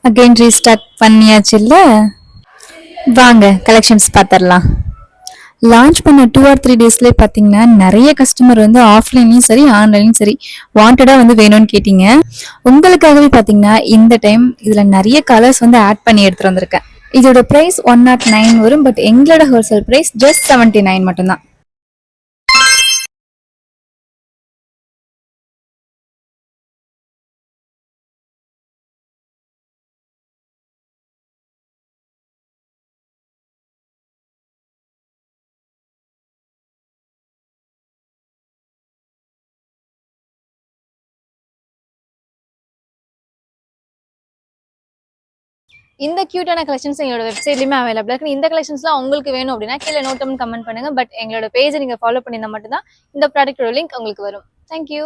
Again restart பண்ணியாச்சு இல்ல. வாங்க கலெக்ஷன்ஸ் பார்த்துடலாம். லான்ச் பண்ண 2 or 3 டேஸ்லேயே பார்த்தீங்கன்னா நிறைய கஸ்டமர் வந்து ஆஃப்லைன்லையும் சரி ஆன்லைன்லையும் சரி வாண்டடாக வந்து வேணும்னு கேட்டீங்க. உங்களுக்காகவே பார்த்தீங்கன்னா இந்த டைம் இதில் நிறைய கலர்ஸ் வந்து ஆட் பண்ணி எடுத்துகிட்டு வந்திருக்கேன். இதோட ப்ரைஸ் 109 வரும். பட் எங்களோட ஹோல்சேல் ப்ரைஸ் ஜஸ்ட் 79 மட்டும்தான். இந்த கியூட்டான கலெக்ஷன்ஸ் எங்களோட வெப்சைட்லயுமே அவைலபிள் இருக்கு. இந்த கலெக்ஷன்ஸ்லாம் உங்களுக்கு வேணும் அப்படின்னா கீழே நோட் கமெண்ட் பண்ணுங்க. பட் எங்களோட பேஜை நீங்க ஃபாலோ பண்ணியிருந்தா மட்டும்தான் இந்த ப்ராடக்டோட லிங்க் உங்களுக்கு வரும். தேங்க்யூ.